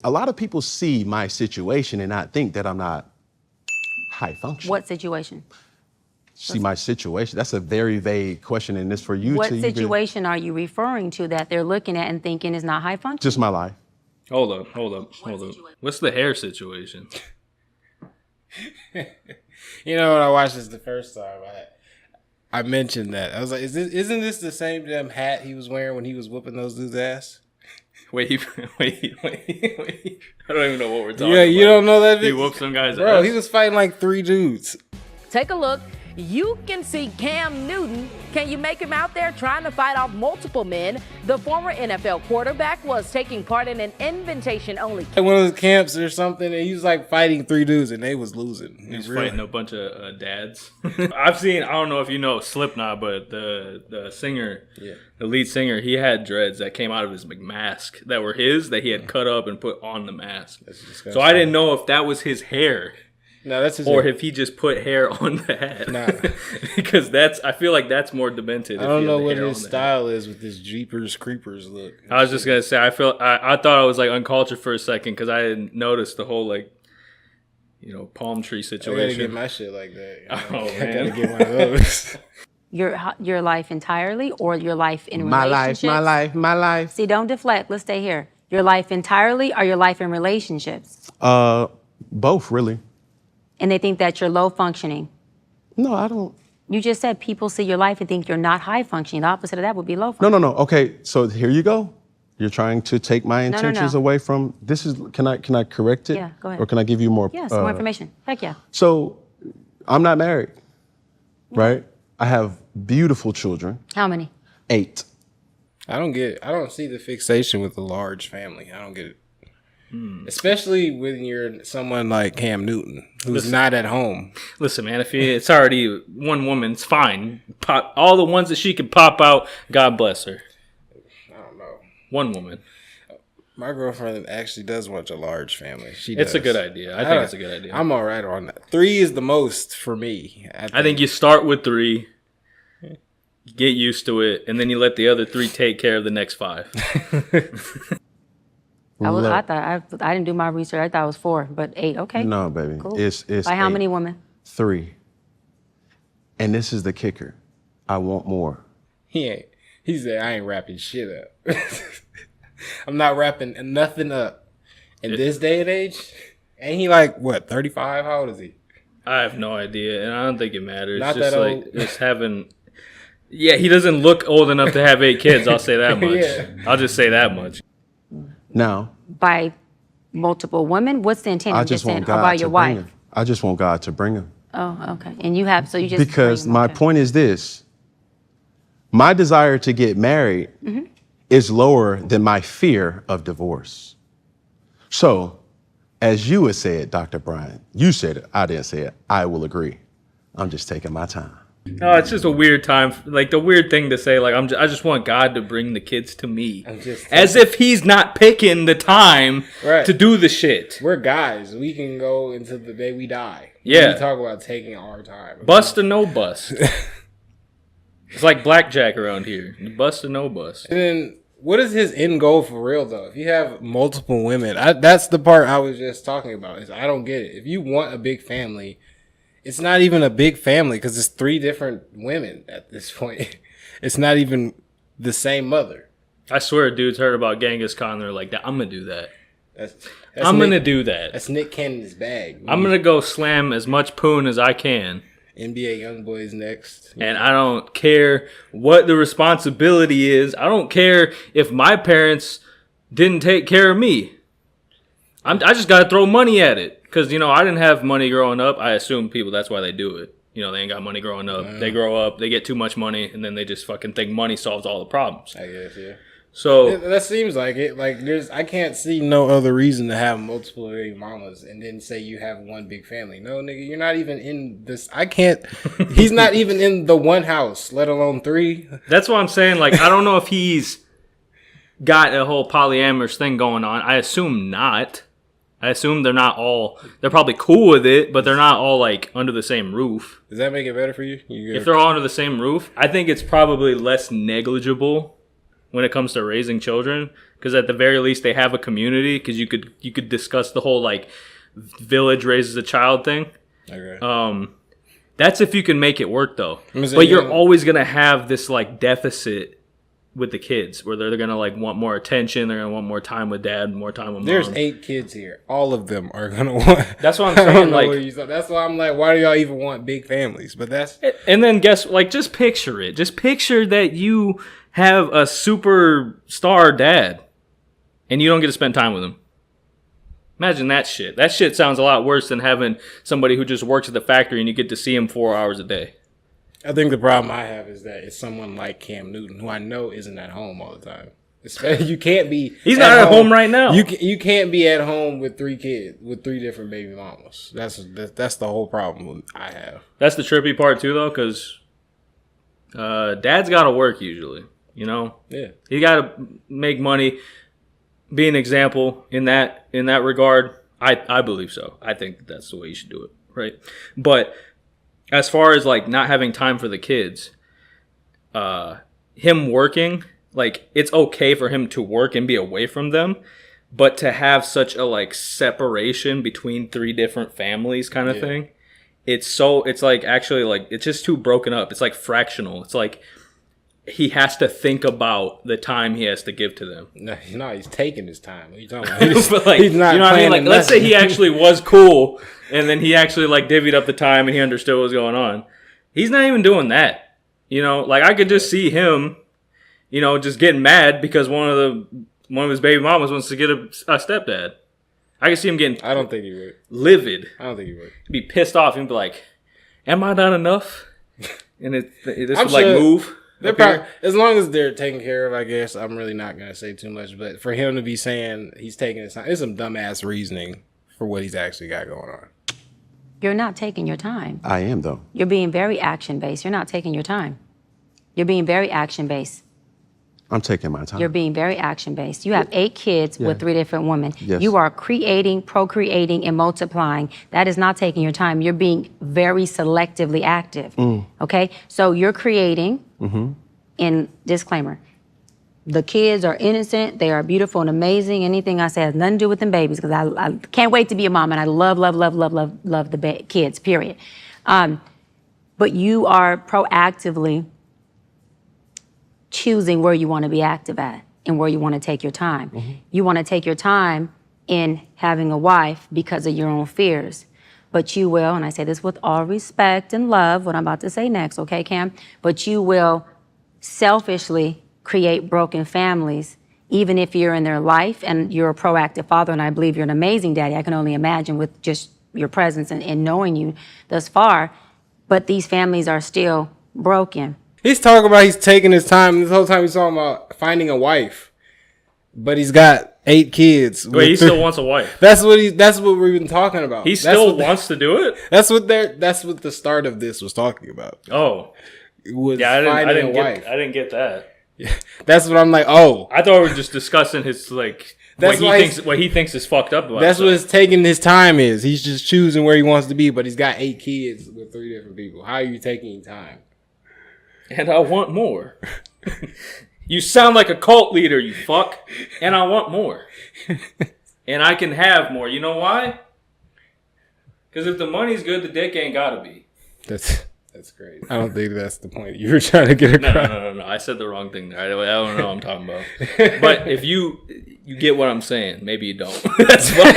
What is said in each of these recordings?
a lot of people see my situation and not think that I'm not high functioning. What situation? See my situation? That's a very vague question, and it's for you What to situation are you referring to that they're looking at and thinking is not high functioning? Just my life. Hold up. What's the hair situation? You know, when I watched this the first time, I mentioned that. I was like, isn't this the same damn hat he was wearing when he was whooping those dudes' ass? Wait. I don't even know what we're talking about. Yeah, you don't know that? He whooped some guy's ass? Bro, he was fighting like 3 dudes. Take a look. You can see Cam Newton. Can you make him out there trying to fight off multiple men? The former NFL quarterback was taking part in an invitation-only Like one of those camps or something, and he was like fighting 3 dudes, and they was losing. He's fighting a bunch of dads. I've seen, I don't know if you know Slipknot, but the singer, the lead singer, he had dreads that came out of his mask that were his, that he had cut up and put on the mask. So I didn't know if that was his hair. No, that's his or hair. if he just put hair on the hat. Nah. Because I feel like that's more demented. I don't know what his style is with this Jeepers Creepers look. I was just going to say, I thought I was like uncultured for a second because I didn't notice the whole like, palm tree situation. I gotta get my shit like that. Oh, man. I gotta get one of those. Your life entirely or your life in relationships? My life. See, don't deflect. Let's stay here. Your life entirely or your life in relationships? Both, really. And they think that you're low functioning. No, I don't. You just said people see your life and think you're not high functioning. The opposite of that would be low functioning. No. Okay, so here you go. You're trying to take my intentions away from this. Can I correct it? Yeah, go ahead. Or can I give you more? Yes, more information. Heck yeah. So, I'm not married, right? I have beautiful children. How many? 8. I don't get it. I don't see the fixation with a large family. I don't get it. Especially when you're someone like Cam Newton, who's not at home. Listen, man, if it's already one woman, it's fine. Pop all the ones that she can pop out. God bless her. I don't know. One woman. My girlfriend actually does want a large family. It's a good idea. I think it's a good idea. I'm all right on that. 3 is the most for me. I think you start with 3, get used to it, and then you let the other 3 take care of the next 5. I didn't do my research. I thought it was 4, but 8. Okay. No, baby. Cool. It's By how 8. many women? 3. And this is the kicker. I want more. He said, I ain't wrapping shit up. I'm not wrapping nothing up. In this day and age? Ain't he like, what, 35? How old is he? I have no idea, and I don't think it matters. Not just that like old. just having. Yeah, he doesn't look old enough to have 8 kids. I'll say that much. Yeah. I'll just say that much. Now, By multiple women? What's the intent? I I'm just saying, want or God by to your bring wife? him. I just want God to bring him. Oh, okay. And you have, so you just. Because bring 'em, my okay. point is this. My desire to get married is lower than my fear of divorce. So, as you would say it, Dr. Bryant, you said it, I didn't say it, I will agree. I'm just taking my time. No, it's just a weird time. Like the weird thing to say. Like I just want God to bring the kids to me, as if He's not picking the time to do the shit. We're guys. We can go until the day we die. Yeah. We talk about taking our time. Bust or no bust. It's like blackjack around here. Bust or no bust. And then, what is his end goal for real, though? If you have multiple women, that's the part I was just talking about. Is I don't get it. If you want a big family, it's not even a big family because it's 3 different women at this point. It's not even the same mother. I swear, dudes heard about Genghis Khan. They're like, I'm gonna do that. I'm gonna do that. That's Nick Cannon's bag. I'm gonna go slam as much poon as I can. NBA YoungBoy's next. And I don't care what the responsibility is. I don't care if my parents didn't take care of me. I just got to throw money at it. Because, I didn't have money growing up. I assume people, that's why they do it. They ain't got money growing up. They grow up, they get too much money, and then they just fucking think money solves all the problems. I guess, yeah. So that seems like it. Like I can't see no other reason to have multiple baby mamas and then say you have one big family. No, nigga, you're not even in this. I can't. He's not even in the one house, let alone 3. That's what I'm saying. Like, I don't know if he's got a whole polyamorous thing going on. I assume not. I assume they're probably cool with it, but they're not all like under the same roof. Does that make it better for you? If they're all under the same roof, I think it's probably less negligible when it comes to raising children because at the very least they have a community. Because you could discuss the whole like village raises a child thing. Okay. That's if you can make it work though. But But you're always gonna have this like deficit with the kids where they're gonna like want more attention. They're gonna want more time with dad, more time with mom. There's 8 kids here. All of them are gonna want. That's what I'm I don't saying. know Like what you thought. That's why I'm like, why do y'all even want big families? But that's And then just picture it. Just picture that you have a superstar dad and you don't get to spend time with him. Imagine that shit. That shit sounds a lot worse than having somebody who just works at the factory and you get to see him 4 hours a day. I think the problem I have is that it's someone like Cam Newton, who I know isn't at home all the time. You can't be. He's not at home right now. You can't be at home with 3 kids with 3 different baby mamas. That's the whole problem I have. That's the trippy part too, though, because dad's got to work usually. You know, Yeah. he got to make money. Be an example in that regard. I believe so. I think that's the way you should do it, right? But as far as like not having time for the kids, him working, like it's okay for him to work and be away from them, but to have such a like separation between 3 different families kind of thing, it's like actually like it's just too broken up. It's like fractional. It's like he has to think about the time he has to give to them. No, he's taking his time. What are you talking about? But like, he's not you know what I mean? Like, planning let's say nothing. he actually was cool, and then he actually like divvied up the time and he understood what was going on. He's not even doing that. You know, like I could just see him, you know, just getting mad because one of his baby mamas wants to get a stepdad. I could see him getting. I don't think he would. Livid. I don't think he would. He'd be pissed off and be like, "Am I not enough?" And this I'm would like sure move. They're up here. probably, as long as they're taken care of, I guess. I'm really not gonna say too much, but for him to be saying he's taking his time, it's some dumbass reasoning for what he's actually got going on. You're not taking your time. I am, though. You're being very action-based. You're not taking your time. You're being very action-based. I'm taking my time. You're being very action-based. You have 8 kids with 3 different women. Yes. You are creating, procreating, and multiplying. That is not taking your time. You're being very selectively active. Okay? So you're creating, and disclaimer, the kids are innocent. They are beautiful and amazing. Anything I say has nothing to do with them babies because I can't wait to be a mom and I love the kids, period. But you are proactively choosing where you want to be active at and where you want to take your time. You want to take your time in having a wife because of your own fears. But you will, and I say this with all respect and love, what I'm about to say next, okay, Cam? But you will selfishly create broken families, even if you're in their life and you're a proactive father, and I believe you're an amazing daddy. I can only imagine with just your presence and knowing you thus far. But these families are still broken. He's talking about he's taking his time. This whole time he's talking about finding a wife, but he's got 8 kids. Wait, he still wants a wife. That's what we've been talking about. He still wants to do it? That's what the start of this was talking about. Oh. Was Yeah, I finding a wife. I didn't get that. That's what I'm like. Oh, I thought we were just discussing his like That's what he thinks is fucked up about that's it. what his taking his time is. He's just choosing where he wants to be, but he's got 8 kids with 3 different people. How are you taking your time? And I want more. You sound like a cult leader, you fuck. And I want more. And I can have more. You know why? Because if the money's good, the dick ain't gotta be. That's great. I don't think that's the point you were trying to get across. No. I said the wrong thing there. I don't know what I'm talking about. But if you get what I'm saying, maybe you don't. That's fine.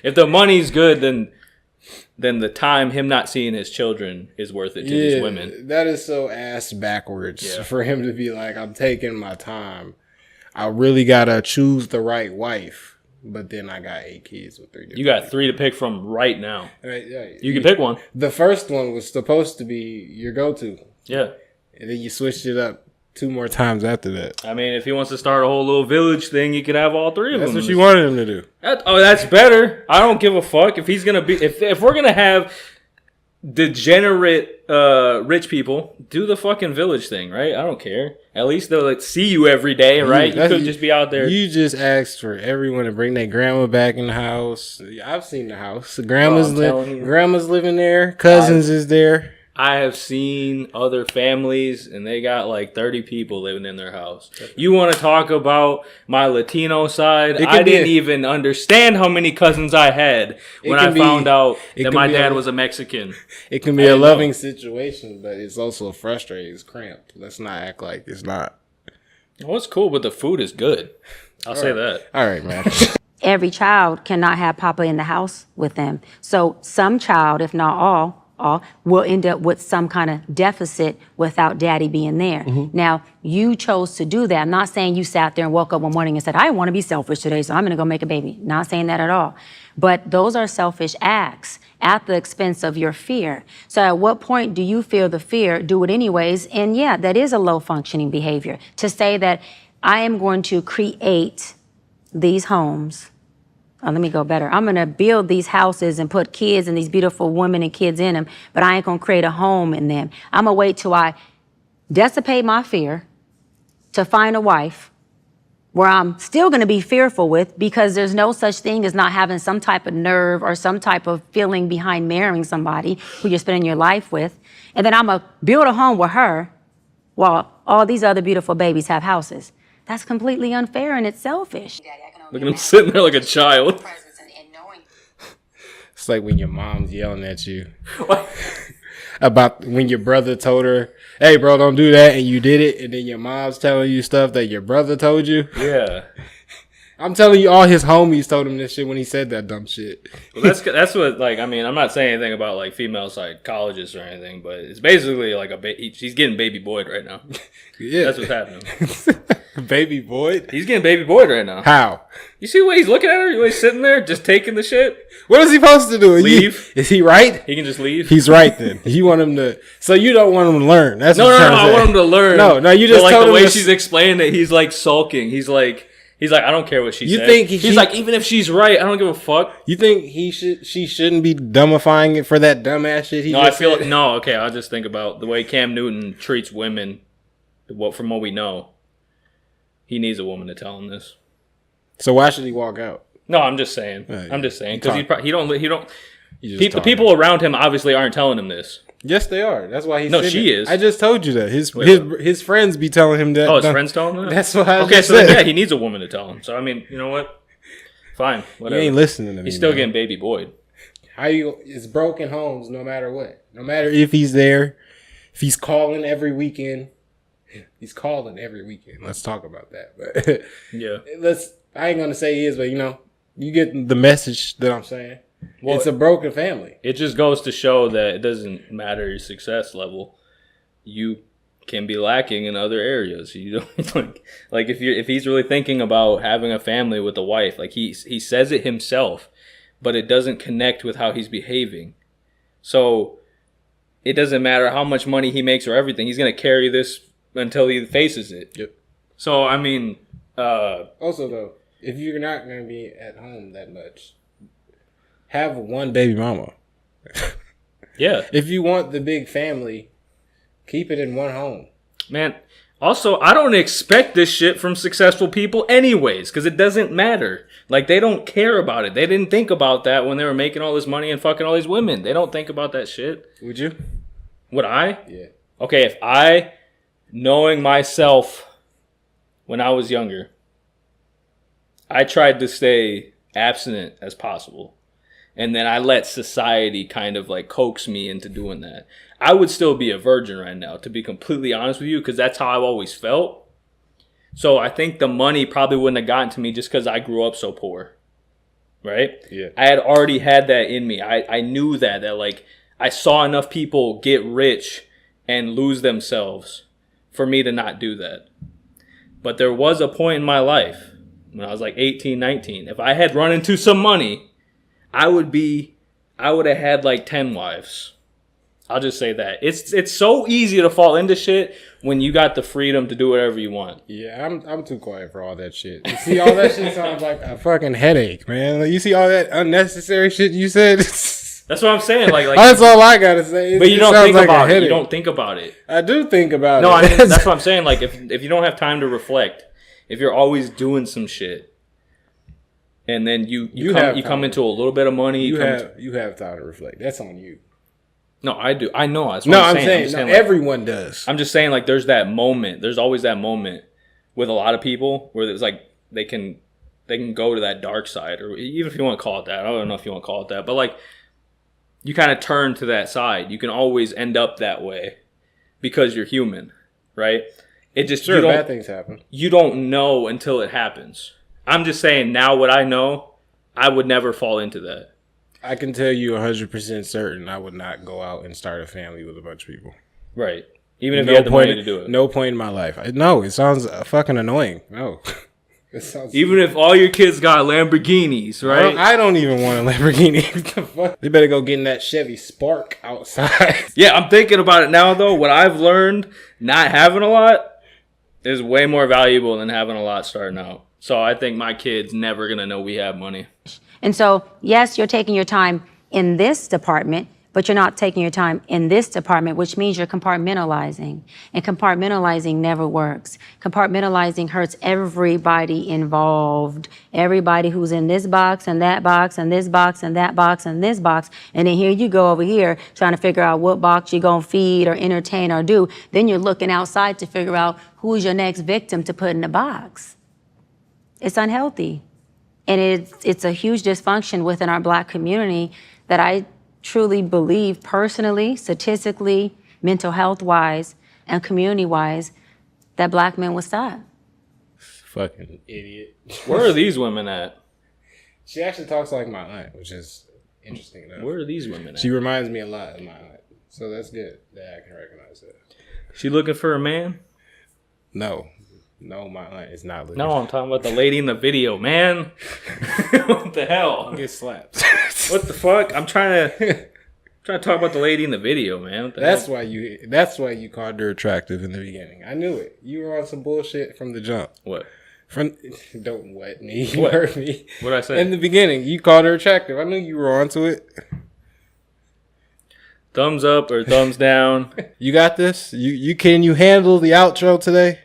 If the money's good, then the time him not seeing his children is worth it to these women. That is so ass backwards Yeah. for him to be like, I'm taking my time. I really gotta choose the right wife. But then I got 8 kids with 3 different You got 3 to pick from right now. Right. You can pick one. The first one was supposed to be your go-to. Yeah. And then you switched it up 2 more times after that. I mean, if he wants to start a whole little village thing, you could have all 3 of That's them. what you wanted him to do. That's better. I don't give a fuck if he's gonna be. If we're gonna have degenerate rich people, do the fucking village thing, right? I don't care. At least they'll like see you every day, right? You could just be out there. You just asked for everyone to bring their grandma back in the house. I've seen the house. Grandma's telling you. grandma's living there. Cousins is there. I have seen other families, and they got like 30 people living in their house. You want to talk about my Latino side? I didn't even understand how many cousins I had when I found out that my dad was a Mexican. It can be a loving situation, but it's also frustrating. It's cramped. Let's not act like it's not. Well, it's cool, but the food is good. I'll say that. All right, man. Every child cannot have Papa in the house with them. So some child, if not all, will end up with some kind of deficit without Daddy being there. Now, you chose to do that. I'm not saying you sat there and woke up one morning and said, I want to be selfish today, so I'm going to go make a baby. Not saying that at all. But those are selfish acts at the expense of your fear. So at what point do you feel the fear, do it anyways? And yeah, that is a low functioning behavior. To say that I am going to create these homes. Oh, let me go better. I'm going to build these houses and put kids and these beautiful women and kids in them, but I ain't going to create a home in them. I'm going to wait till I dissipate my fear to find a wife where I'm still going to be fearful with, because there's no such thing as not having some type of nerve or some type of feeling behind marrying somebody who you're spending your life with. And then I'm going to build a home with her while all these other beautiful babies have houses. That's completely unfair and it's selfish. Look at him sitting there like a child. It's like when your mom's yelling at you about when your brother told her, hey, bro, don't do that, and you did it, and then your mom's telling you stuff that your brother told you. Yeah. I'm telling you, all his homies told him this shit when he said that dumb shit. Well, that's what, like, I mean, I'm not saying anything about, like, female psychologists or anything, but it's basically like he's getting baby boyed right now. Yeah. That's what's happening. Baby boyed? He's getting baby boyed right now. How? You see the way he's looking at her? The way he's sitting there just taking the shit? What is he supposed to do? Leave. Is he right? He can just leave. He's right then. You want him to. So you don't want him to learn. That's No, what no, you're no, trying to I say. want him to learn. No, you just but, like, told the him way to she's explaining it, he's like sulking. He's like, I don't care what she said. Think he's like, even if she's right, I don't give a fuck. You think she shouldn't be dumbifying it for that dumbass shit he No, just I feel said? like, no, okay, I'll just think about the way Cam Newton treats women. From what we know, he needs a woman to tell him this. So why should he walk out? No, I'm just saying. Yeah. I'm just saying because the The people around him obviously aren't telling him this. Yes, they are. That's why he's. No, she is. I just told you that his friends be telling him that. Oh, his friends telling him that? That's what I okay, just so said. then, yeah, he needs a woman to tell him. So I mean, you know what? Fine, whatever. You ain't listening to me. He's still man. getting baby boyed. It's broken homes no matter what. No matter if he's there, if he's calling every weekend. He's calling every weekend. Let's talk about that. But Yeah. I ain't gonna say he is, but you get the message that I'm saying. Well, it's a broken family. It just goes to show that it doesn't matter your success level. You can be lacking in other areas. You don't like if he's really thinking about having a family with a wife, like he says it himself, but it doesn't connect with how he's behaving. So it doesn't matter how much money he makes or everything. He's gonna carry this until he faces it. Yep. So I mean, also though, if you're not gonna be at home that much, have one baby mama. yeah, If you want the big family, keep it in one home. man. Also, I don't expect this shit from successful people anyways, because it doesn't matter. Like, they don't care about it. They didn't think about that when they were making all this money and fucking all these women. They don't think about that shit. Would you? Would I? Yeah. Okay, if I, knowing myself when I was younger, I tried to stay abstinent as possible. And then I let society kind of like coax me into doing that. I would still be a virgin right now, to be completely honest with you, because that's how I've always felt. So I think the money probably wouldn't have gotten to me just because I grew up so poor. Right? Yeah. I had already had that in me. I knew that like I saw enough people get rich and lose themselves for me to not do that. But there was a point in my life when I was like 18, 19. If I had run into some money, I would have had like 10 wives. I'll just say that. It's so easy to fall into shit when you got the freedom to do whatever you want. Yeah, I'm too quiet for all that shit. You see, all that shit sounds like a fucking headache, man. Like, you see all that unnecessary shit you said? That's what I'm saying. Like that's all I gotta say. But you don't think about it. You don't think about it. I do think about it. No, I mean, that's what I'm saying. Like, if you don't have time to reflect, if you're always doing some shit, and then you come into a little bit of money, you have time to reflect. That's on you. No, I do. I know. That's what No, I'm I'm saying. saying, like, everyone does. I'm just saying, like, there's that moment. There's always that moment with a lot of people where it's like they can go to that dark side, or even if you want to call it that. I don't know if you want to call it that, but like you kind of turn to that side. You can always end up that way because you're human, right? It just Sure, bad things happen. You don't know until it happens. I'm just saying now what I know, I would never fall into that. I can tell you 100% certain I would not go out and start a family with a bunch of people. Right. Even if you had the money to do it. No point in my life. No, it sounds fucking annoying. No. It sounds Even if all your kids got Lamborghinis, right? I don't even want a Lamborghini. What the fuck? They better go get in that Chevy Spark outside. Yeah, I'm thinking about it now, though. What I've learned, not having a lot is way more valuable than having a lot starting out. So I think my kid's never going to know we have money. And so, yes, you're taking your time in this department, but you're not taking your time in this department, which means you're compartmentalizing. And compartmentalizing never works. Compartmentalizing hurts everybody involved. Everybody who's in this box and that box and this box and that box and this box. And then here you go over here trying to figure out what box you're going to feed or entertain or do. Then you're looking outside to figure out who's your next victim to put in the box. It's unhealthy. And it's a huge dysfunction within our Black community that I truly believe personally, statistically, mental health-wise, and community-wise, that Black men will stop. Fucking idiot. Where are these women at? She actually talks like my aunt, which is interesting enough. Where are these women at? She reminds me a lot of my aunt. So that's good that I can recognize that. She looking for a man? No, my aunt is not looking. No, I'm talking about the lady in the video, man. What the hell? Get slapped. What the fuck? I'm trying to talk about the lady in the video, man. What the That's hell? why you called her attractive in the beginning. I knew it. You were on some bullshit from the jump. What? Don't wet me. You What? heard me. What'd I say? In the beginning, you called her attractive. I knew you were onto it. Thumbs up or thumbs down? You got this? You handle the outro today?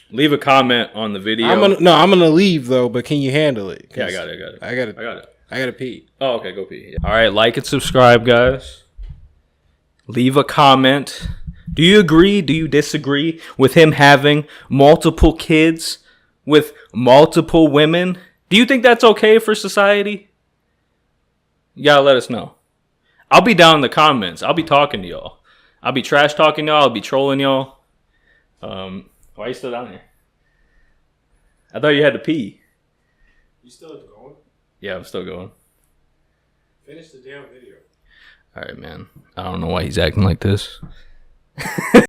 Leave a comment on the video. I'm gonna leave though, but can you handle it? Yeah, I got it. I gotta pee. Oh, okay, go pee. All right, like and subscribe, guys. Leave a comment. Do you agree? Do you disagree with him having multiple kids with multiple women? Do you think that's okay for society? You gotta let us know. I'll be down in the comments. I'll be talking to y'all. I'll be trash talking y'all. I'll be trolling y'all. Why are you still down here? I thought you had to pee. You still going? Yeah, I'm still going. Finish the damn video. All right, man. I don't know why he's acting like this.